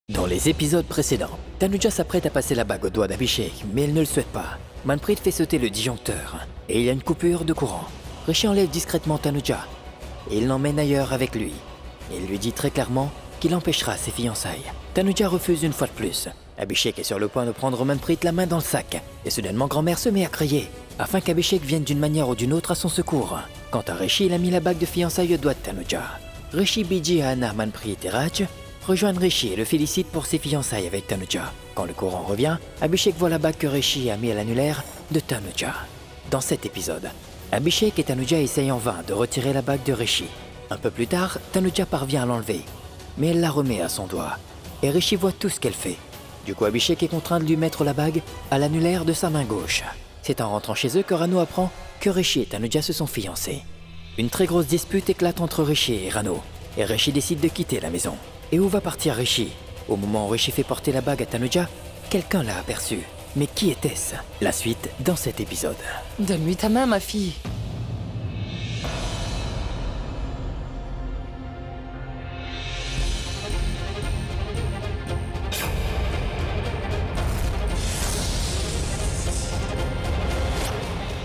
Dans les épisodes précédents, Tanuja s'apprête à passer la bague au doigt d'Abhishek, mais elle ne le souhaite pas. Manpreet fait sauter le disjoncteur, et il y a une coupure de courant. Rishi enlève discrètement Tanuja, et il l'emmène ailleurs avec lui. Il lui dit très clairement qu'il empêchera ses fiançailles. Tanuja refuse une fois de plus. Abhishek est sur le point de prendre Manpreet la main dans le sac, et soudainement grand-mère se met à crier, afin qu'Abhishek vienne d'une manière ou d'une autre à son secours. Quant à Rishi, il a mis la bague de fiançailles au doigt de Tanuja. Rishi, Biji, Anna, Manpreet et Raj rejoignent Rishi et le félicitent pour ses fiançailles avec Tanuja. Quand le courant revient, Abhishek voit la bague que Rishi a mis à l'annulaire de Tanuja. Dans cet épisode, Abhishek et Tanuja essayent en vain de retirer la bague de Rishi. Un peu plus tard, Tanuja parvient à l'enlever, mais elle la remet à son doigt. Et Rishi voit tout ce qu'elle fait. Du coup, Abhishek est contraint de lui mettre la bague à l'annulaire de sa main gauche. C'est en rentrant chez eux que Rano apprend que Rishi et Tanuja se sont fiancés. Une très grosse dispute éclate entre Rishi et Rano, et Rishi décide de quitter la maison. Et où va partir Rishi? Au moment où Rishi fait porter la bague à Tanuja, quelqu'un l'a aperçu. Mais qui était-ce? La suite dans cet épisode. Donne-lui ta main, ma fille.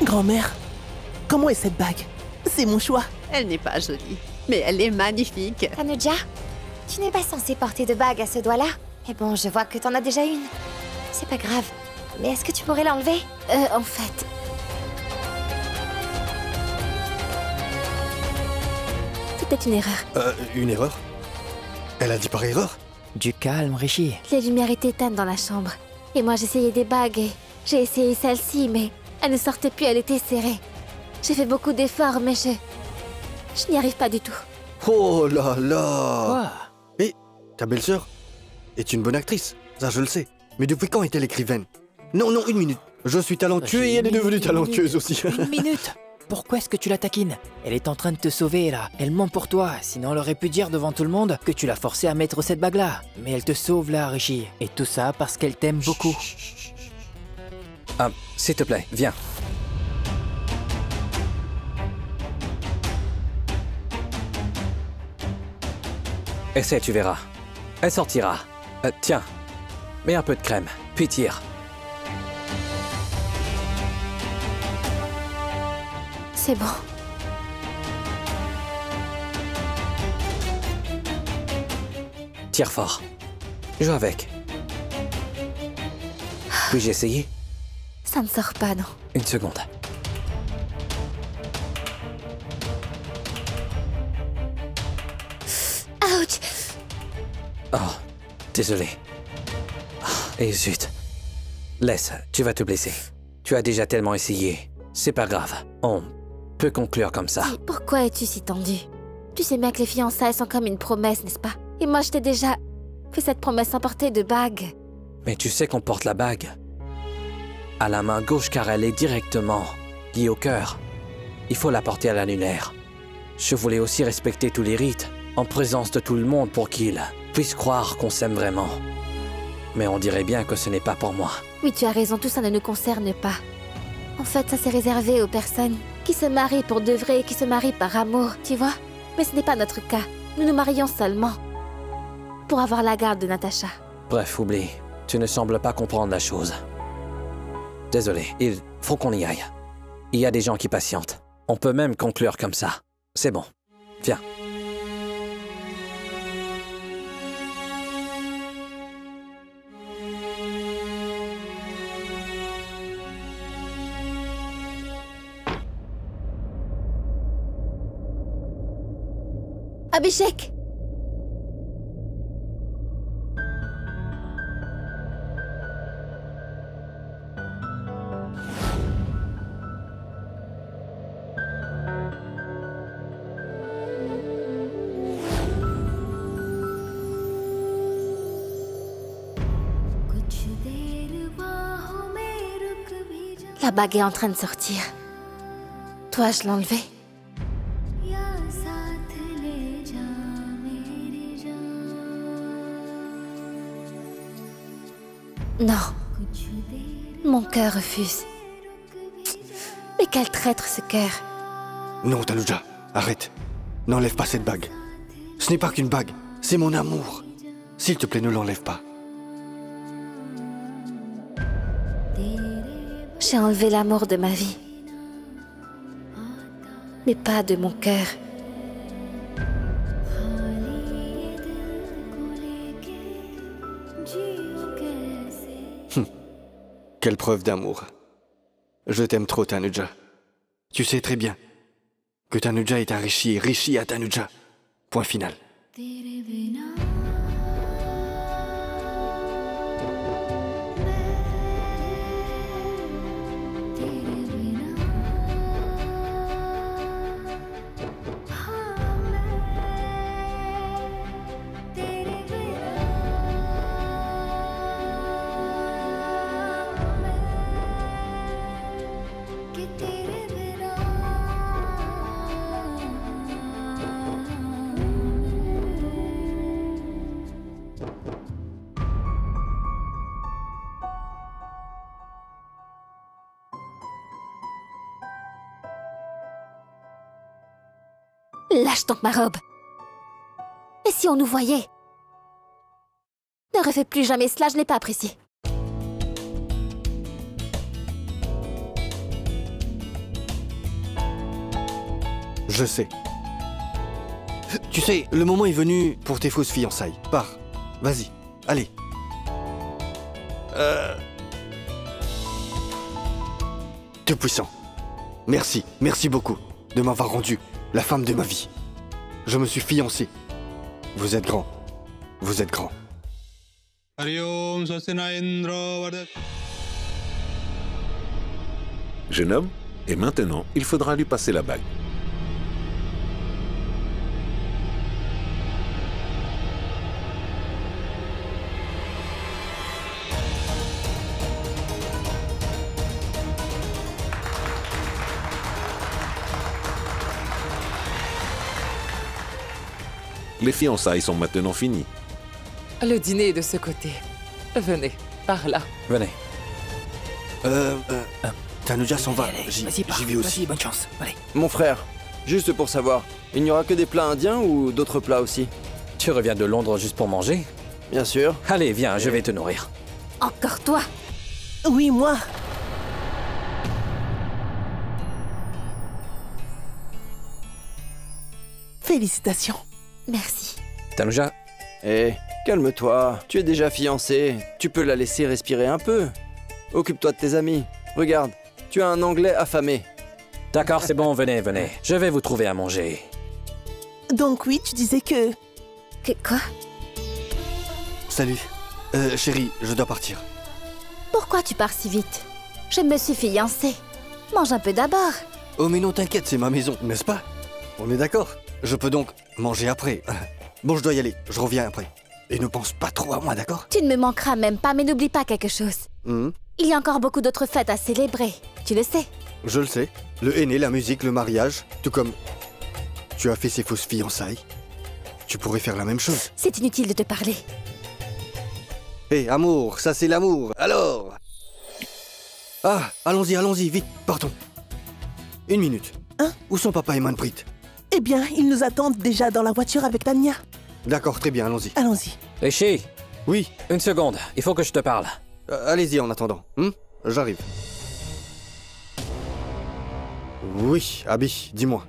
Grand-mère, comment est cette bague? C'est mon choix. Elle n'est pas jolie, mais elle est magnifique. Tanuja, tu n'es pas censée porter de bague à ce doigt-là. Mais bon, je vois que t'en as déjà une. C'est pas grave. Mais est-ce que tu pourrais l'enlever? En fait... C'était une erreur. Une erreur? Elle a dit par erreur? Du calme, Rishi. Les lumières étaient éteintes dans la chambre. Et moi, j'essayais des bagues et... J'ai essayé celle-ci, mais... Elle ne sortait plus, elle était serrée. J'ai fait beaucoup d'efforts, mais je n'y arrive pas du tout. Oh là là! Quoi? Mais ta belle-sœur est une bonne actrice, ça je le sais. Mais depuis quand est-elle écrivaine? Non, une minute. Je suis talentueux et elle est devenue talentueuse aussi. Une minute! Pourquoi est-ce que tu la taquines? Elle est en train de te sauver, là. Elle ment pour toi, sinon elle aurait pu dire devant tout le monde que tu l'as forcée à mettre cette bague-là. Mais elle te sauve, là, Rishi. Et tout ça parce qu'elle t'aime beaucoup. Ah, s'il te plaît, viens. Essaie, tu verras. Elle sortira. Tiens, mets un peu de crème, puis tire. C'est bon. Tire fort. Joue avec. Puis-je essayer? Ça ne sort pas, non. Une seconde. Ouch! Oh, désolé. Et zut. Laisse, tu vas te blesser. Tu as déjà tellement essayé. C'est pas grave. On peut conclure comme ça. Dis, pourquoi es-tu si tendu? Tu sais bien que les fiançailles sont comme une promesse, n'est-ce pas? Et moi, je t'ai déjà fait cette promesse sans porter de bague. Mais tu sais qu'on porte la bague à la main gauche car elle est directement liée au cœur. Il faut la porter à l'annulaire. Je voulais aussi respecter tous les rites en présence de tout le monde pour qu'ils puissent croire qu'on s'aime vraiment. Mais on dirait bien que ce n'est pas pour moi. Oui, tu as raison, tout ça ne nous concerne pas. En fait, ça c'est réservé aux personnes qui se marient pour de vrai et qui se marient par amour, tu vois? Mais ce n'est pas notre cas. Nous nous marions seulement pour avoir la garde de Natasha. Bref, oublie. Tu ne sembles pas comprendre la chose. Désolé, il faut qu'on y aille. Il y a des gens qui patientent. On peut même conclure comme ça. C'est bon. Viens. Abhishek! La bague est en train de sortir. Dois-je l'enlever? Non. Mon cœur refuse. Mais quel traître ce cœur. Non, Tanuja, arrête. N'enlève pas cette bague. Ce n'est pas qu'une bague, c'est mon amour. S'il te plaît, ne l'enlève pas. J'ai enlevé l'amour de ma vie. Mais pas de mon cœur. Quelle preuve d'amour. Je t'aime trop, Tanuja. Tu sais très bien que Tanuja est un Rishi et Rishi à Tanuja. Point final. Lâche donc ma robe. Et si on nous voyait? Ne refais plus jamais cela, je n'ai pas apprécié. Je sais. Tu sais, le moment est venu pour tes fausses fiançailles. Pars. Vas-y. Allez. Tout puissant. Merci. Merci beaucoup de m'avoir rendu la femme de ma vie. Je me suis fiancé. Vous êtes grand. Vous êtes grand. Jeune homme, et maintenant, il faudra lui passer la bague. Les fiançailles sont maintenant finies. Le dîner est de ce côté. Venez, par là. Venez. Tanuja s'en va. Allez, J'y vas-y, pars. vais aussi. Vas-y, bonne chance. Allez. Mon frère, juste pour savoir, il n'y aura que des plats indiens ou d'autres plats aussi? Tu reviens de Londres juste pour manger? Bien sûr. Allez, viens, je vais te nourrir. Encore toi? Oui, moi. Félicitations. Merci. Tanuja, Hé, calme-toi, tu es déjà fiancé, tu peux la laisser respirer un peu. Occupe-toi de tes amis. Regarde, tu as un Anglais affamé. d'accord, c'est bon, venez, venez. Je vais vous trouver à manger. Donc oui, tu disais que... Que quoi? Salut. Chérie, je dois partir. Pourquoi tu pars si vite? Je me suis fiancée. Mange un peu d'abord. Oh mais non, t'inquiète, c'est ma maison, n'est-ce pas? On est d'accord. Je peux donc manger après. Bon, je dois y aller, je reviens après. Et ne pense pas trop à moi, d'accord? Tu ne me manqueras même pas, mais n'oublie pas quelque chose. Il y a encore beaucoup d'autres fêtes à célébrer. Tu le sais. Je le sais. Le henné, la musique, le mariage, tout comme... Tu as fait ces fausses fiançailles. Tu pourrais faire la même chose. C'est inutile de te parler. Hé, amour, ça c'est l'amour. Alors... Ah, allons-y, allons-y, vite, partons. 1 minute. Hein? Où sont papa et Manpreet? Eh bien, ils nous attendent déjà dans la voiture avec Tanya. D'accord, très bien, allons-y. Allons-y. Rishi, Oui, une seconde, il faut que je te parle. allez-y en attendant. J'arrive. Oui, Abby, dis-moi.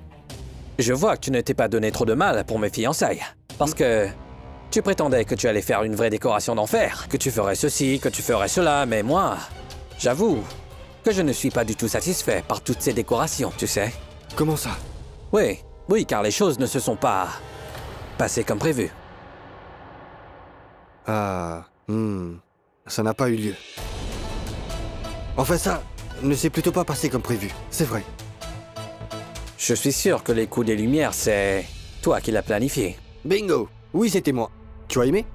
Je vois que tu ne t'es pas donné trop de mal pour mes fiançailles. Parce que tu prétendais que tu allais faire une vraie décoration d'enfer, que tu ferais ceci, que tu ferais cela, mais moi, j'avoue que je ne suis pas du tout satisfait par toutes ces décorations, tu sais. Comment ça? Oui, car les choses ne se sont pas passées comme prévu. Ah, ça n'a pas eu lieu. Enfin ça ne s'est plutôt pas passé comme prévu, c'est vrai. Je suis sûr que les coups des lumières, c'est toi qui l'as planifié. Bingo! Oui, c'était moi. Tu as aimé?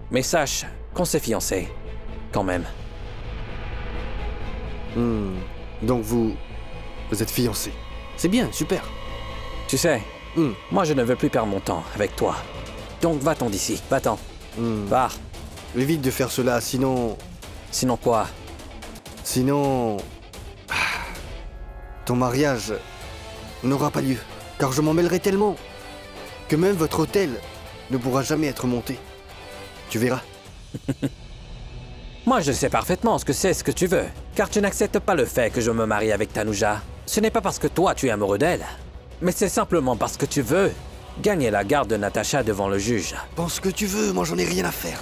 Mais sache qu'on s'est fiancés, quand même. Donc vous êtes fiancés. C'est bien, super. Tu sais, moi je ne veux plus perdre mon temps avec toi. Donc va-t'en d'ici, va-t'en. Pars. Évite de faire cela, sinon... Sinon quoi? Sinon... Ton mariage n'aura pas lieu. Car je m'en mêlerai tellement que même votre hôtel ne pourra jamais être monté. Tu verras. Moi, je sais parfaitement ce que tu veux, car tu n'acceptes pas le fait que je me marie avec Tanuja. Ce n'est pas parce que toi, tu es amoureux d'elle, mais c'est simplement parce que tu veux gagner la garde de Natacha devant le juge. Pense ce que tu veux, moi j'en ai rien à faire.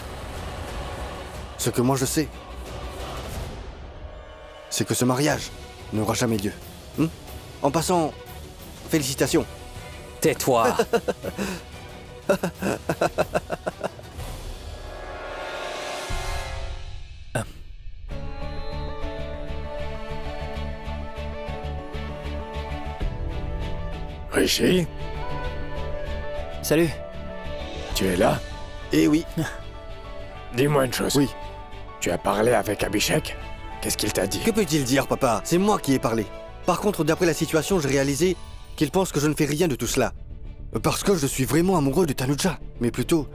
Ce que moi je sais, c'est que ce mariage n'aura jamais lieu. En passant, félicitations. Tais-toi. Rishi, Salut. tu es là? Eh oui, Dis-moi une chose. oui. Tu as parlé avec Abhishek? Qu'est-ce qu'il t'a dit? Que peut-il dire, papa? C'est moi qui ai parlé. Par contre, d'après la situation, j'ai réalisé qu'il pense que je ne fais rien de tout cela. Parce que je suis vraiment amoureux de Tanuja. Mais plutôt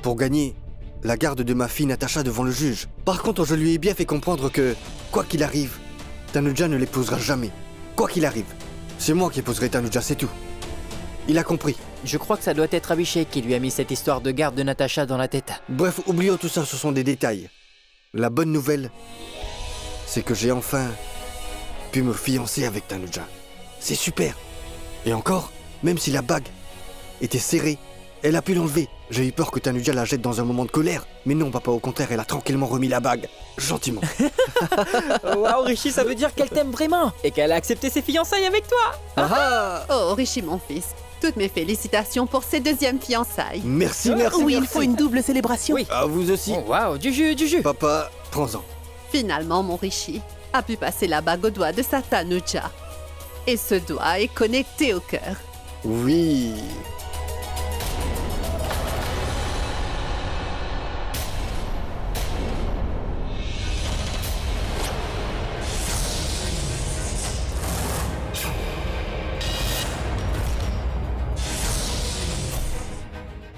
pour gagner la garde de ma fille Natacha devant le juge. Par contre, je lui ai bien fait comprendre que, quoi qu'il arrive, Tanuja ne l'épousera jamais. Quoi qu'il arrive. C'est moi qui épouserai Tanuja, c'est tout. Il a compris. Je crois que ça doit être Abhishek qui lui a mis cette histoire de garde de Natacha dans la tête. Bref, oublions tout ça, ce sont des détails. La bonne nouvelle, c'est que j'ai enfin pu me fiancer avec Tanuja. C'est super. Et encore, même si la bague était serrée, elle a pu l'enlever. J'ai eu peur que Tanuja la jette dans un moment de colère. Mais non, papa, au contraire, elle a tranquillement remis la bague. Gentiment. Waouh, Rishi, ça veut dire qu'elle t'aime vraiment et qu'elle a accepté ses fiançailles avec toi. Oh, Rishi, mon fils, toutes mes félicitations pour ces deuxièmes fiançailles. Merci, merci. Oui, il merci. faut une double célébration. Oui. À vous aussi. Oh, waouh, du jus, du jus. Papa, prends-en. Finalement, mon Rishi a pu passer la bague au doigt de sa Tanuja. Et ce doigt est connecté au cœur. Oui.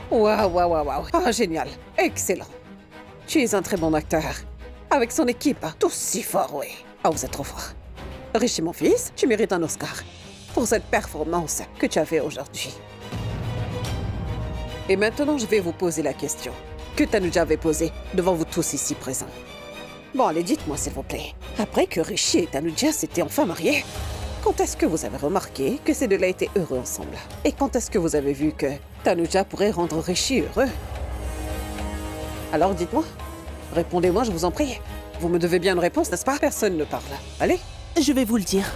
Waouh, waouh, waouh, waouh. Ah, génial. Excellent. Tu es un très bon acteur. Avec son équipe, tous si forts, oui. Ah, vous êtes trop fort. Rishi, mon fils, tu mérites un Oscar pour cette performance que tu as fait aujourd'hui. Et maintenant, je vais vous poser la question que Tanuja avait posée devant vous tous ici présents. Bon, allez, dites-moi, s'il vous plaît. Après que Rishi et Tanuja s'étaient enfin mariés, quand est-ce que vous avez remarqué que ces deux-là étaient heureux ensemble? Et quand est-ce que vous avez vu que Tanuja pourrait rendre Rishi heureux? Alors dites-moi. Répondez-moi, je vous en prie. Vous me devez bien une réponse, n'est-ce pas? Personne ne parle. Allez. Je vais vous le dire.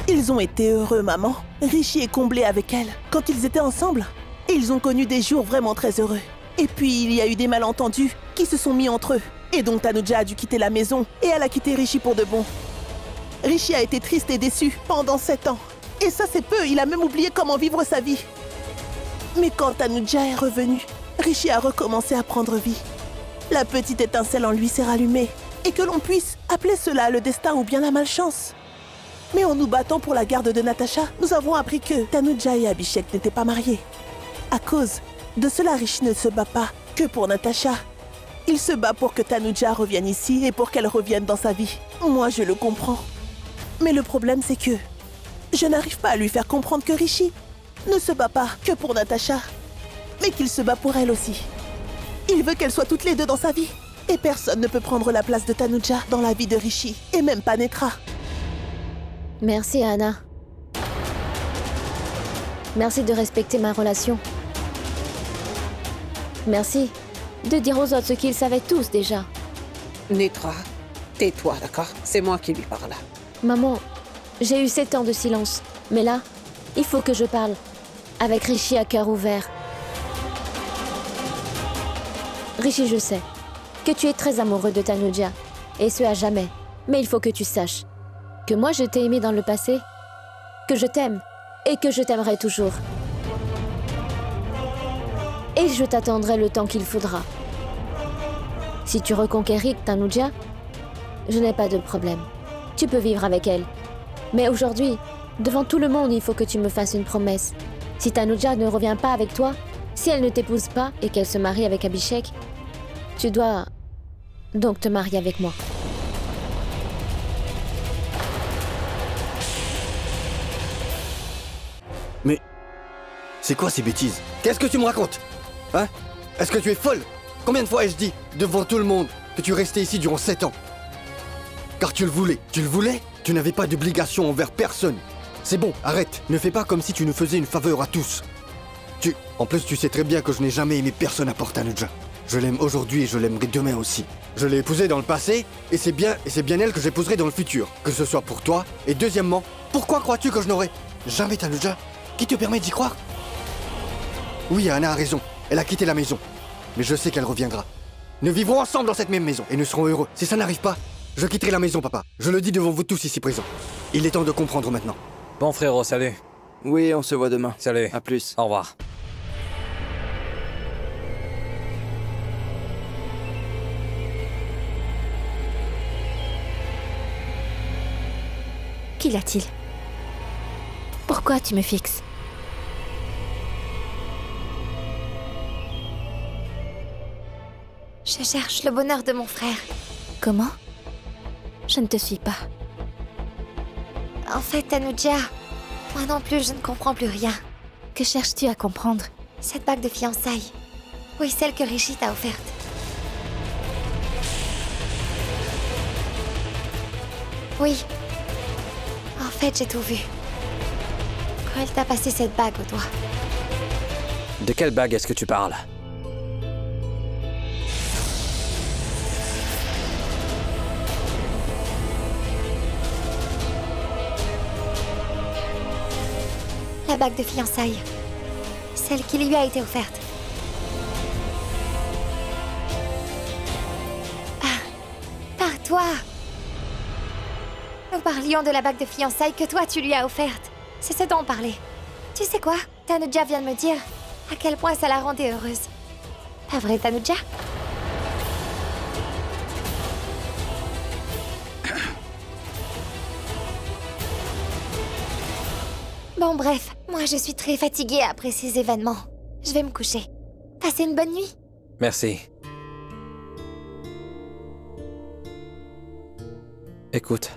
Ils ont été heureux, maman. Rishi est comblé avec elle. Quand ils étaient ensemble, ils ont connu des jours vraiment très heureux. Et puis, il y a eu des malentendus qui se sont mis entre eux. Et donc Tanuja a dû quitter la maison et elle a quitté Rishi pour de bon. Rishi a été triste et déçu pendant 7 ans. Et ça, c'est peu, il a même oublié comment vivre sa vie. Mais quand Tanuja est revenue, Rishi a recommencé à prendre vie. La petite étincelle en lui s'est rallumée. Et que l'on puisse appeler cela le destin ou bien la malchance. Mais en nous battant pour la garde de Natacha, nous avons appris que Tanuja et Abhishek n'étaient pas mariés. À cause de cela, Rishi ne se bat pas que pour Natacha. Il se bat pour que Tanuja revienne ici et pour qu'elle revienne dans sa vie. Moi, je le comprends. Mais le problème, c'est que je n'arrive pas à lui faire comprendre que Rishi ne se bat pas que pour Natacha, mais qu'il se bat pour elle aussi. Il veut qu'elles soient toutes les deux dans sa vie. Et personne ne peut prendre la place de Tanuja dans la vie de Rishi, et même pas Netra. Merci, Anna. Merci de respecter ma relation. Merci de dire aux autres ce qu'ils savaient tous déjà. Netra, tais-toi, d'accord? C'est moi qui lui parle. Maman, j'ai eu 7 ans de silence. Mais là, il faut que je parle. Avec Rishi à cœur ouvert. Rishi, je sais que tu es très amoureux de Tanuja. Et ce à jamais. Mais il faut que tu saches que moi je t'ai aimé dans le passé, que je t'aime et que je t'aimerai toujours. Et je t'attendrai le temps qu'il faudra. Si tu reconquéris Tanuja, je n'ai pas de problème. Tu peux vivre avec elle. Mais aujourd'hui, devant tout le monde, il faut que tu me fasses une promesse. Si Tanuja ne revient pas avec toi, si elle ne t'épouse pas et qu'elle se marie avec Abhishek, tu dois donc te marier avec moi. C'est quoi ces bêtises? Qu'est-ce que tu me racontes? Hein? Est-ce que tu es folle? Combien de fois ai-je dit, devant tout le monde, que tu restais ici durant 7 ans? Car tu le voulais. Tu le voulais? Tu n'avais pas d'obligation envers personne. C'est bon, arrête. Ne fais pas comme si tu nous faisais une faveur à tous. En plus, tu sais très bien que je n'ai jamais aimé personne à Port Tanuja. Je l'aime aujourd'hui et je l'aimerai demain aussi. Je l'ai épousée dans le passé, et c'est bien elle que j'épouserai dans le futur. Que ce soit pour toi, et deuxièmement, pourquoi crois-tu que je n'aurai jamais Tanuja? Qui te permet d'y croire? Oui, Anna a raison. Elle a quitté la maison. Mais je sais qu'elle reviendra. Nous vivrons ensemble dans cette même maison, et nous serons heureux. Si ça n'arrive pas, je quitterai la maison, papa. Je le dis devant vous tous ici présents. Il est temps de comprendre maintenant. Bon frérot, salut. Oui, on se voit demain. Salut. À plus. Au revoir. Qu'y a-t-il? Pourquoi tu me fixes? Je cherche le bonheur de mon frère. Comment? Je ne te suis pas. En fait, Tanuja, moi non plus, je ne comprends plus rien. Que cherches-tu à comprendre? Cette bague de fiançailles. Oui, celle que Rishi t'a offerte. Oui. En fait, j'ai tout vu. Quand elle t'a passé cette bague au doigt. De quelle bague est-ce que tu parles? La bague de fiançailles. Celle qui lui a été offerte. Par toi. Nous parlions de la bague de fiançailles que toi tu lui as offerte. C'est ce dont on parlait. Tu sais quoi? Tanuja vient de me dire à quel point ça la rendait heureuse. Pas vrai, Tanuja? Bon, bref, moi je suis très fatiguée après ces événements. Je vais me coucher. Passez une bonne nuit. Merci. Écoute.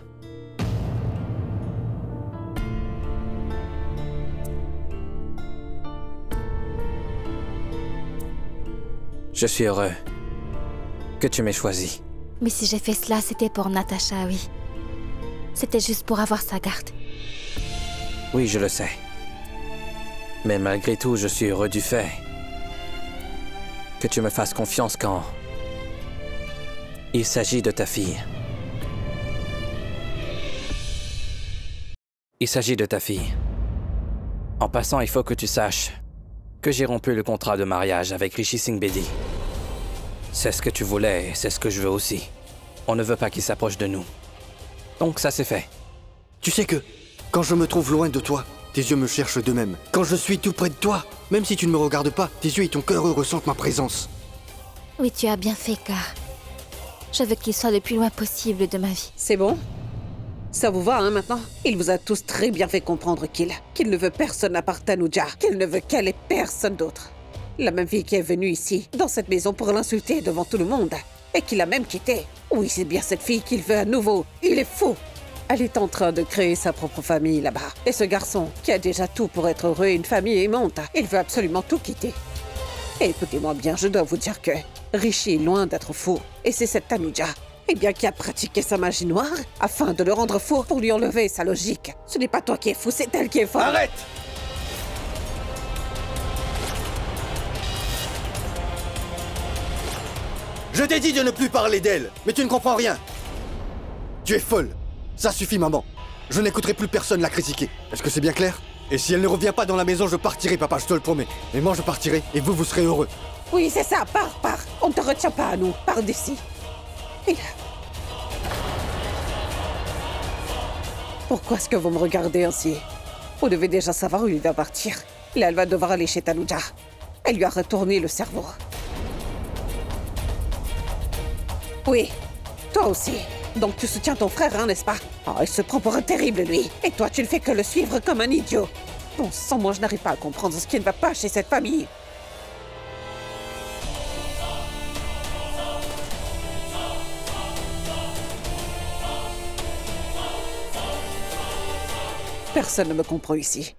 Je suis heureux que tu m'aies choisi. Mais si j'ai fait cela, c'était pour Natasha, oui. C'était juste pour avoir sa garde. Oui, je le sais. Mais malgré tout, je suis heureux du fait que tu me fasses confiance quand il s'agit de ta fille. Il s'agit de ta fille. En passant, il faut que tu saches que j'ai rompu le contrat de mariage avec Rishi Singh Bedi. C'est ce que tu voulais et c'est ce que je veux aussi. On ne veut pas qu'il s'approche de nous. Donc ça c'est fait. Tu sais que, quand je me trouve loin de toi, tes yeux me cherchent d'eux-mêmes. Quand je suis tout près de toi, même si tu ne me regardes pas, tes yeux et ton cœur ressentent ma présence. Oui, tu as bien fait, car je veux qu'il soit le plus loin possible de ma vie. C'est bon? Ça vous va, hein, maintenant? Il vous a tous très bien fait comprendre qu'il ne veut personne à part Tanuja, qu'il ne veut qu'elle et personne d'autre. La même fille qui est venue ici, dans cette maison, pour l'insulter devant tout le monde, et qu'il a même quitté. Oui, c'est bien cette fille qu'il veut à nouveau. Il est fou! Elle est en train de créer sa propre famille là-bas. Et ce garçon, qui a déjà tout pour être heureux et une famille aimante, il veut absolument tout quitter. Et écoutez-moi bien, je dois vous dire que Rishi est loin d'être fou. Et c'est cette Tanuja, eh bien, qui a pratiqué sa magie noire afin de le rendre fou pour lui enlever sa logique. Ce n'est pas toi qui es fou, c'est elle qui est folle. Arrête! Je t'ai dit de ne plus parler d'elle, mais tu ne comprends rien. Tu es folle. Ça suffit, maman. Je n'écouterai plus personne la critiquer. Est-ce que c'est bien clair? Et si elle ne revient pas dans la maison, je partirai, papa, je te le promets. Et moi, je partirai, et vous, vous serez heureux. Oui, c'est ça, pars. On ne te retient pas à nous, pars d'ici. Et là... Pourquoi est-ce que vous me regardez ainsi? Vous devez déjà savoir où il va partir. Là, elle va devoir aller chez Tanuja. Elle lui a retourné le cerveau. Oui, toi aussi. Donc tu soutiens ton frère, hein, n'est-ce pas? Oh, il se prend pour un terrible, lui. Et toi, tu ne fais que le suivre comme un idiot. Bon sang, moi, je n'arrive pas à comprendre ce qui ne va pas chez cette famille. Personne ne me comprend ici.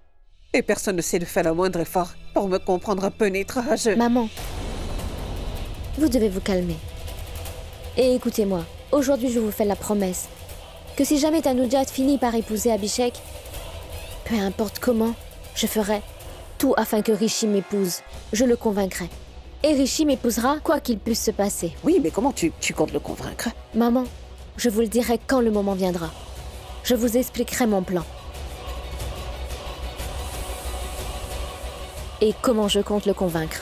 Et personne ne sait de faire le moindre effort pour me comprendre un peu Nitra. Maman, vous devez vous calmer. Et écoutez-moi, aujourd'hui je vous fais la promesse que si jamais Tanuja finit par épouser Abhishek, peu importe comment, je ferai tout afin que Rishi m'épouse. Je le convaincrai. Et Rishi m'épousera quoi qu'il puisse se passer. Oui, mais comment tu comptes le convaincre? Maman, je vous le dirai quand le moment viendra. Je vous expliquerai mon plan. Et comment je compte le convaincre.